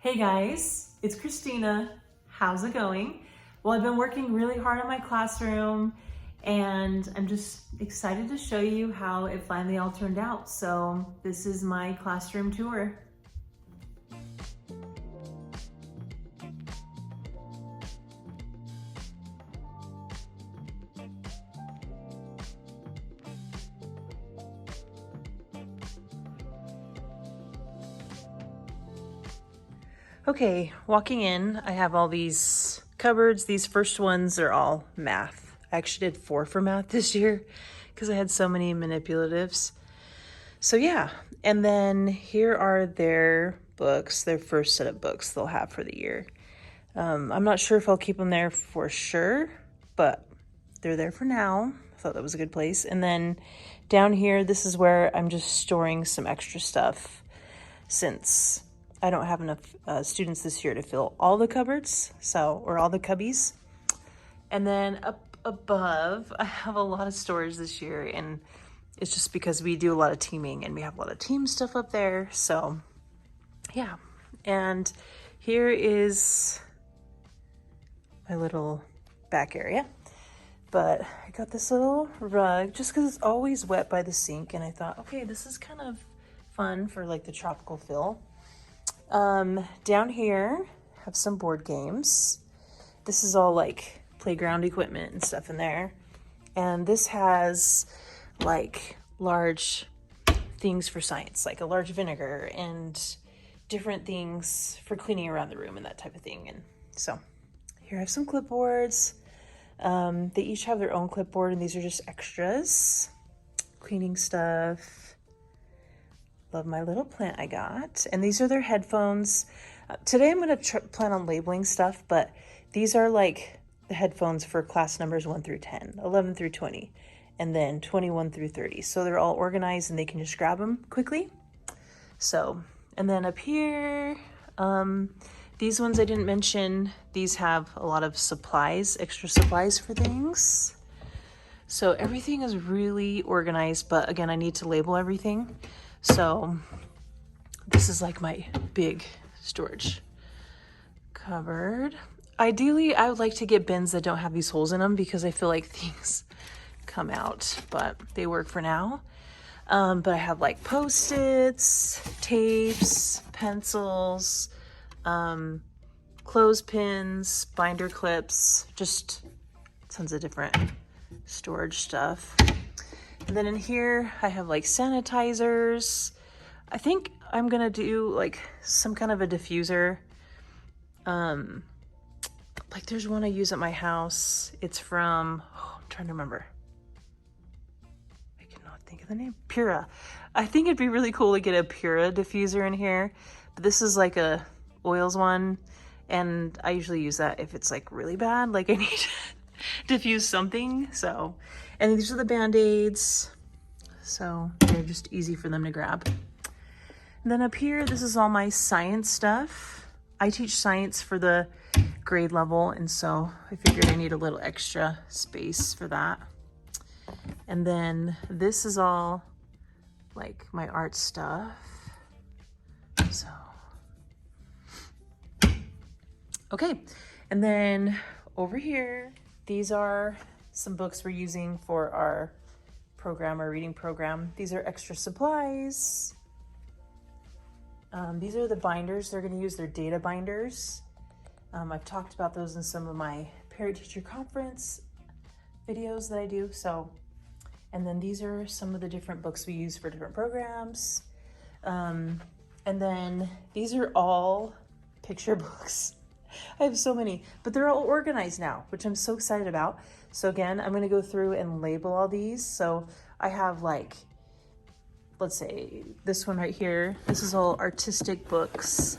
Hey guys, it's Christina. How's it going? Well, I've been working really hard on my classroom and I'm just excited to show you how it finally all turned out. So this is my classroom tour. Okay, walking in, I have all these cupboards. These first ones are all math. I actually did 4 for math this year because I had so many manipulatives. So yeah, and then here are their books, their first set of books they'll have for the year. I'm not sure if I'll keep them there for sure, but they're there for now. I thought that was a good place. And then down here, this is where I'm just storing some extra stuff since I don't have enough students this year to fill all the cupboards, or all the cubbies. And then up above, I have a lot of storage this year, and it's just because we do a lot of teaming and we have a lot of team stuff up there. So yeah, and here is my little back area. But I got this little rug just because it's always wet by the sink, and I thought, okay, this is kind of fun for like the tropical feel. Down here, have some board games. This is all like playground equipment and stuff in there. And this has like large things for science, like a large vinegar and different things for cleaning around the room and that type of thing. And so here I have some clipboards. They each have their own clipboard, and these are just extras. Cleaning stuff. Love my little plant I got. And these are their headphones. Today I'm going to plan on labeling stuff, but these are like the headphones for class numbers 1 through 10, 11 through 20, and then 21 through 30. So they're all organized and they can just grab them quickly. So, and then up here, these ones I didn't mention, these have a lot of supplies, extra supplies for things. So everything is really organized, but again, I need to label everything. So this is like my big storage cupboard. Ideally, I would like to get bins that don't have these holes in them because I feel like things come out, but they work for now. But I have like Post-its, tapes, pencils, clothespins, binder clips, just tons of different storage stuff. And then in here, I have like sanitizers. I think I'm gonna do like some kind of a diffuser. Like there's one I use at my house. It's from, I'm trying to remember. I cannot think of the name. Pura. I think it'd be really cool to get a Pura diffuser in here. But this is like a oils one. And I usually use that if it's like really bad, like I need to diffuse something. So, and these are the Band-Aids. So they're just easy for them to grab. And then up here, this is all my science stuff. I teach science for the grade level, and so I figured I need a little extra space for that. And then this is all like my art stuff. So, okay. And then over here, these are some books we're using for our program, our reading program. These are extra supplies. These are the binders. They're going to use their data binders. I've talked about those in some of my parent teacher conference videos that I do. So, and then these are some of the different books we use for different programs. And then these are all picture books. I have so many, but they're all organized now, which I'm so excited about. So again, I'm going to go through and label all these. So I have like, let's say this one right here. This is all artistic books,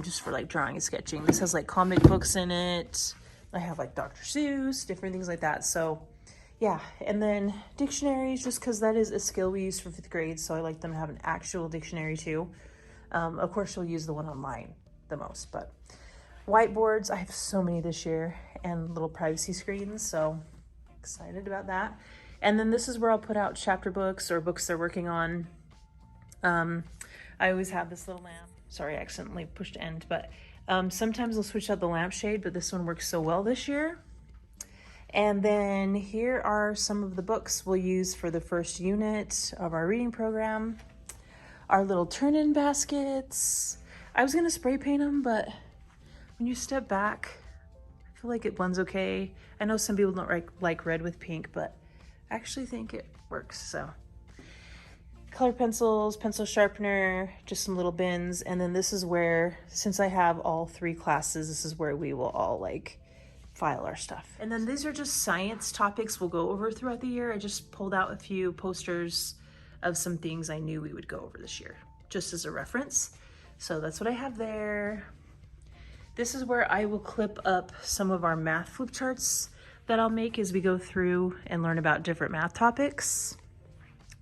just for like drawing and sketching. This has like comic books in it. I have like Dr. Seuss, different things like that. So yeah, and then dictionaries, just because that is a skill we use for 5th grade. So I like them to have an actual dictionary too. Of course, you'll use the one online the most, but whiteboards, I have so many this year, and little privacy screens, so excited about that. And then this is where I'll put out chapter books or books they're working on. I always have this little lamp. Sorry, I accidentally pushed end, but sometimes I'll switch out the lampshade, but this one works so well this year. And then here are some of the books we'll use for the first unit of our reading program. Our little turn-in baskets. I was gonna spray paint them, but when you step back, I feel like it blends okay. I know some people don't like red with pink, but I actually think it works, so. Color pencils, pencil sharpener, just some little bins. And then this is where, since I have all 3 classes, this is where we will all like file our stuff. And then these are just science topics we'll go over throughout the year. I just pulled out a few posters of some things I knew we would go over this year, just as a reference. So that's what I have there. This is where I will clip up some of our math flip charts that I'll make as we go through and learn about different math topics.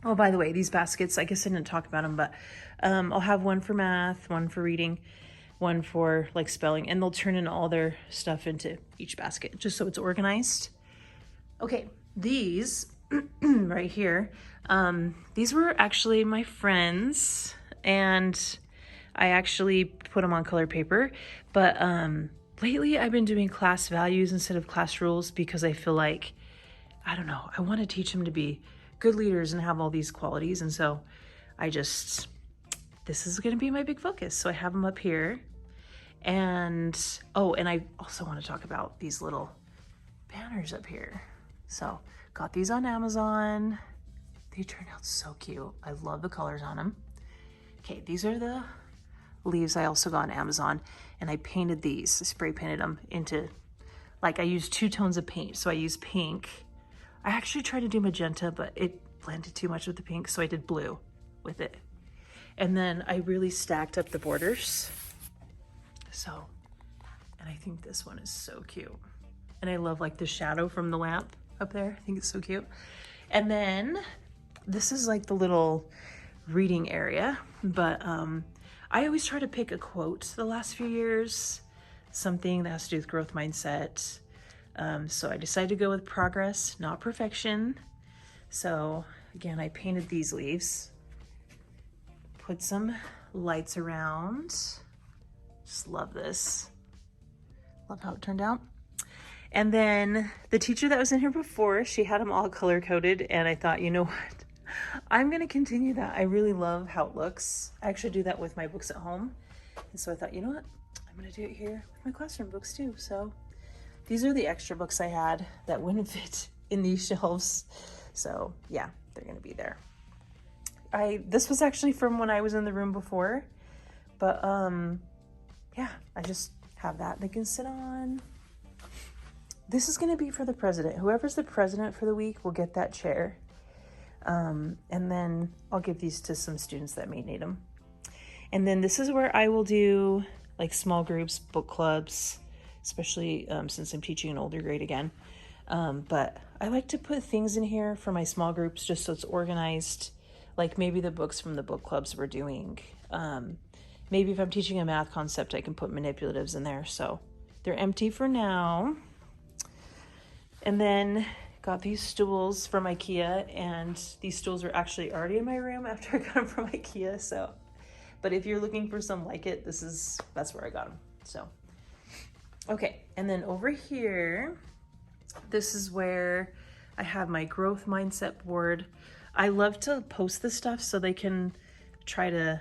Oh, by the way, these baskets, I guess I didn't talk about them, but I'll have one for math, one for reading, one for like spelling, and they'll turn in all their stuff into each basket just so it's organized. Okay, these right here, these were actually my friends, and I actually put them on color paper, but lately I've been doing class values instead of class rules because I feel like, I don't know, I want to teach them to be good leaders and have all these qualities, and so this is going to be my big focus. So I have them up here. And oh, and I also want to talk about these little banners up here. So got these on Amazon. They turned out so cute. I love the colors on them. Okay, these are the leaves I also got on Amazon, and I painted these. I spray painted them into, like, I used 2 tones of paint. So I used pink. I actually tried to do magenta, but it blended too much with the pink, so I did blue with it. And then I really stacked up the borders. So, and I think this one is so cute. And I love like the shadow from the lamp up there. I think it's so cute. And then this is like the little reading area, but I always try to pick a quote the last few years, something that has to do with growth mindset. So I decided to go with progress, not perfection. So again, I painted these leaves, put some lights around. Just love this. Love how it turned out. And then the teacher that was in here before, she had them all color coded, and I thought, you know what? I'm gonna continue that. I really love how it looks. I actually do that with my books at home. And so I thought, you know what? I'm gonna do it here with my classroom books too. So these are the extra books I had that wouldn't fit in these shelves. So yeah, they're gonna be there. This was actually from when I was in the room before, but yeah, I just have that they can sit on. This is gonna be for the president. Whoever's the president for the week will get that chair. And then I'll give these to some students that may need them. And then this is where I will do like small groups, book clubs, especially since I'm teaching an older grade again. But I like to put things in here for my small groups just so it's organized. Like maybe the books from the book clubs we're doing. Maybe if I'm teaching a math concept, I can put manipulatives in there. So they're empty for now. And then got these stools from IKEA, and these stools are actually already in my room after I got them from IKEA. So, but if you're looking for some like it, that's where I got them. So, okay. And then over here, this is where I have my growth mindset board. I love to post this stuff so they can try to,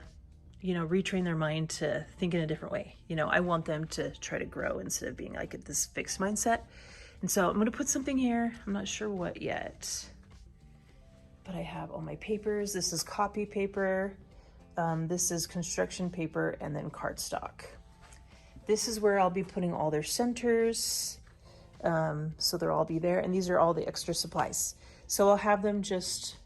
retrain their mind to think in a different way. I want them to try to grow instead of being like at this fixed mindset. And so I'm going to put something here. I'm not sure what yet, but I have all my papers. This is copy paper. This is construction paper, and then cardstock. This is where I'll be putting all their centers. So they'll all be there. And these are all the extra supplies. So I'll have them just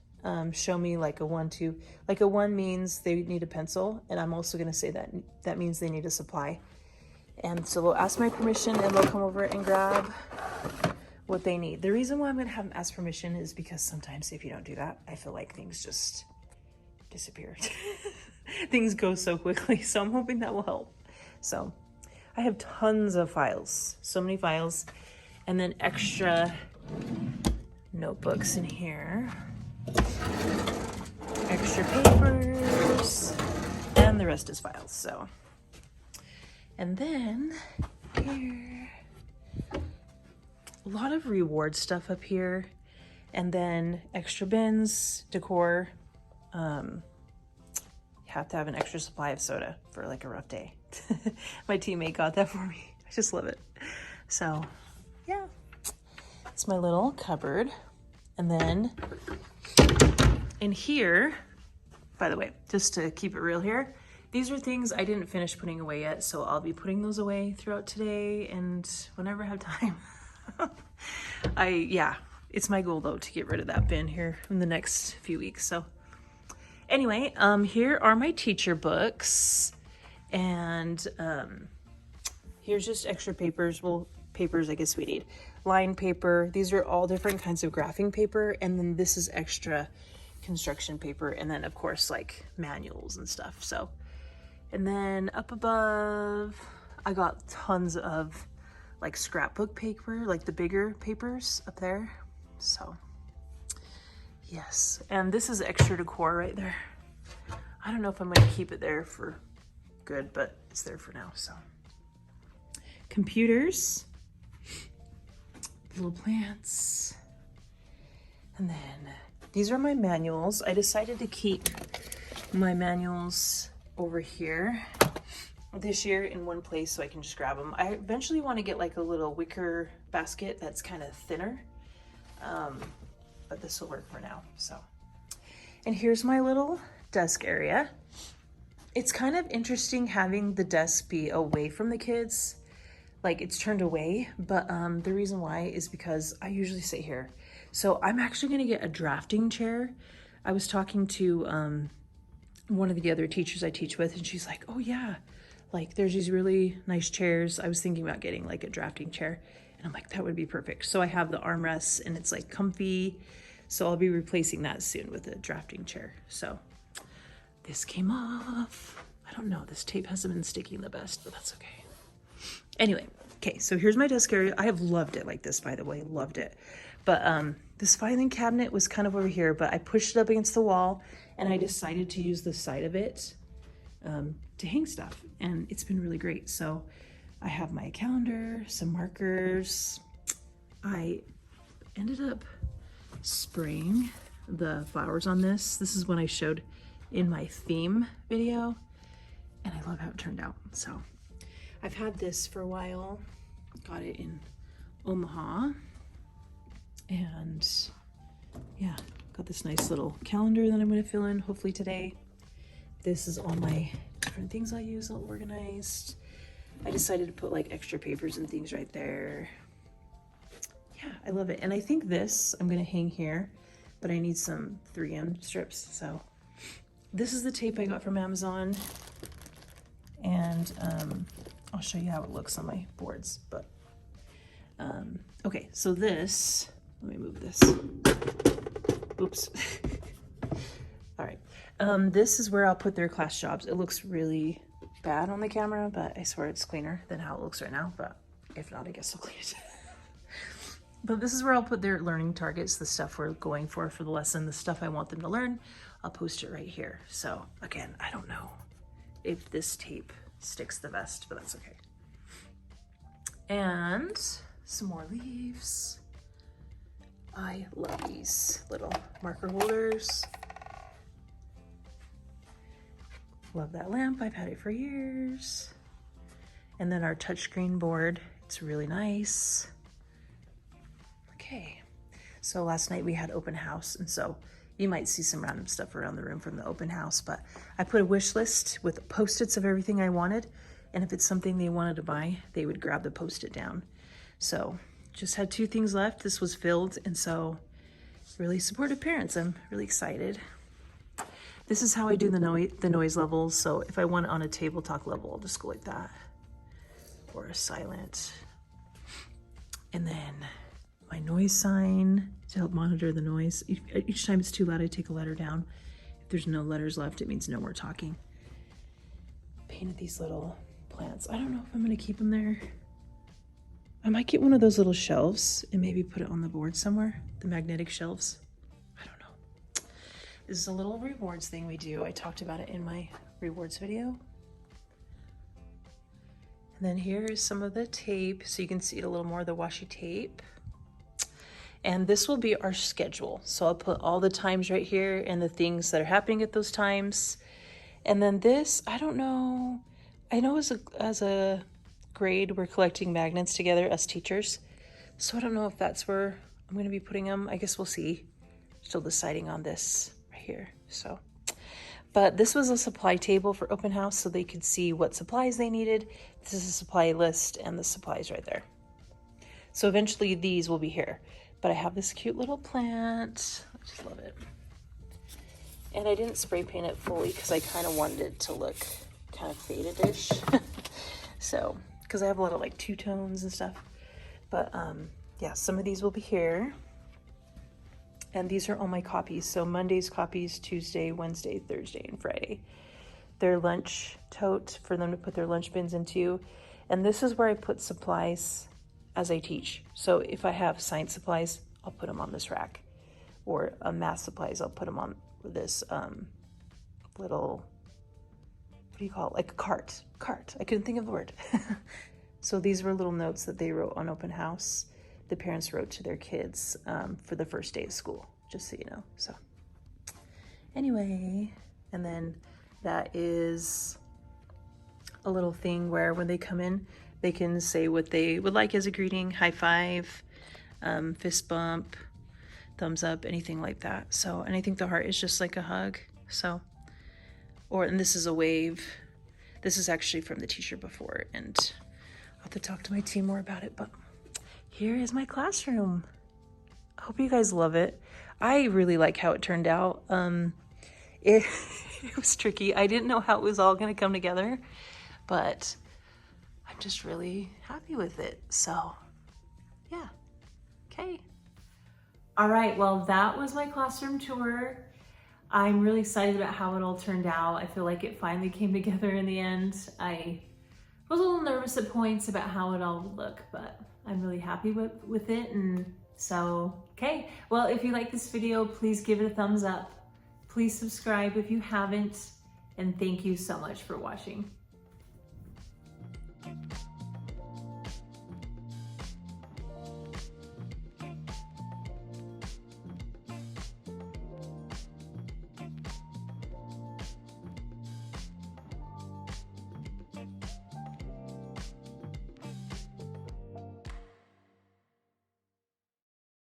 show me like a 1, 2, like a 1 means they need a pencil. And I'm also going to say that means they need a supply. And so they'll ask my permission, and they'll come over and grab what they need. The reason why I'm going to have them ask permission is because sometimes if you don't do that, I feel like things just disappear. Things go so quickly. So I'm hoping that will help. So I have tons of files, so many files, and then extra notebooks in here, extra papers, and the rest is files, so. And then here, a lot of reward stuff up here. And then extra bins, decor. You have to have an extra supply of soda for like a rough day. My teammate got that for me. I just love it. So yeah, it's my little cupboard. And then in here, by the way, just to keep it real here, these are things I didn't finish putting away yet, so I'll be putting those away throughout today and whenever I have time. It's my goal though to get rid of that bin here in the next few weeks. So anyway, here are my teacher books, and here's just extra papers. Well, papers I guess we need. Line paper. These are all different kinds of graphing paper, and then this is extra construction paper, and then of course like manuals and stuff. So, and then up above I got tons of like scrapbook paper, like the bigger papers up there. So yes, and this is extra decor right there. I don't know if I'm going to keep it there for good, but it's there for now. So computers, little plants, and then these are my manuals. I decided to keep my manuals over here this year in one place so I can just grab them. I eventually want to get like a little wicker basket that's kind of thinner, but this will work for now. So, and here's my little desk area. It's kind of interesting having the desk be away from the kids, like it's turned away, but the reason why is because I usually sit here. So I'm actually gonna get a drafting chair. I was talking to one of the other teachers I teach with, and she's like, oh yeah, like there's these really nice chairs. I was thinking about getting like a drafting chair, and I'm like, that would be perfect. So I have the armrests and it's like comfy. So I'll be replacing that soon with a drafting chair. So this came off. I don't know, this tape hasn't been sticking the best, but that's okay. Anyway, okay, so here's my desk area. I have loved it like this, by the way, loved it. But this filing cabinet was kind of over here, but I pushed it up against the wall, and I decided to use the side of it to hang stuff, and it's been really great. So I have my calendar, some markers. I ended up spraying the flowers on this. This is one I showed in my theme video, and I love how it turned out. So I've had this for a while, got it in Omaha, and yeah, got this nice little calendar that I'm going to fill in hopefully today. This is all my different things I use all organized. I decided to put like extra papers and things right there. Yeah, I love it. And I think this I'm going to hang here, but I need some 3M strips. So this is the tape I got from Amazon, and I'll show you how it looks on my boards. But okay, so this, let me move this. Oops. All right. This is where I'll put their class jobs. It looks really bad on the camera, but I swear it's cleaner than how it looks right now. But if not, I guess I'll clean it. But this is where I'll put their learning targets, the stuff we're going for the lesson, the stuff I want them to learn. I'll post it right here. So again, I don't know if this tape sticks the best, but that's okay. And some more leaves. I love these little marker holders. Love that lamp, I've had it for years. And then our touchscreen board, it's really nice. Okay, so last night we had open house, and so you might see some random stuff around the room from the open house, but I put a wish list with Post-its of everything I wanted, and if it's something they wanted to buy, they would grab the Post-it down. So just had 2 things left. This was filled, and so really supportive parents. I'm really excited. This is how I do the noise levels. So if I want it on a table talk level, I'll just go like that, or a silent. And then my noise sign to help monitor the noise. Each time it's too loud, I take a letter down. If there's no letters left, it means no more talking. Painted these little plants. I don't know if I'm gonna keep them there. I might get one of those little shelves and maybe put it on the board somewhere, the magnetic shelves. I don't know. This is a little rewards thing we do. I talked about it in my rewards video. And then here is some of the tape, so you can see a little more of the washi tape. And this will be our schedule. So I'll put all the times right here and the things that are happening at those times. And then this, I don't know, I know as a grade, we're collecting magnets together as teachers. So I don't know if that's where I'm gonna be putting them. I guess we'll see. Still deciding on this right here, so. But this was a supply table for open house so they could see what supplies they needed. This is a supply list and the supplies right there. So eventually these will be here. But I have this cute little plant. I just love it. And I didn't spray paint it fully because I kind of wanted it to look kind of faded-ish. So, because I have a lot of like two-tones and stuff. But yeah, some of these will be here. And these are all my copies. So Monday's copies, Tuesday, Wednesday, Thursday, and Friday. Their lunch tote for them to put their lunch bins into. And this is where I put supplies as I teach. So if I have science supplies, I'll put them on this rack. Or math supplies, I'll put them on this little, what do you call it? Like a cart. I couldn't think of the word. So these were little notes that they wrote on open house. The parents wrote to their kids for the first day of school, just so you know. So anyway, and then that is a little thing where when they come in, they can say what they would like as a greeting, high five, fist bump, thumbs up, anything like that. So, and I think the heart is just like a hug. So, and this is a wave. This is actually from the teacher before, and I'll have to talk to my team more about it, but here is my classroom. I hope you guys love it. I really like how it turned out. It was tricky. I didn't know how it was all gonna come together, but I'm just really happy with it. So yeah, okay. All right, well, that was my classroom tour. I'm really excited about how it all turned out. I feel like it finally came together in the end. I was a little nervous at points about how it all would look, but I'm really happy with it. And so, okay. Well, if you like this video, please give it a thumbs up. Please subscribe if you haven't. And thank you so much for watching.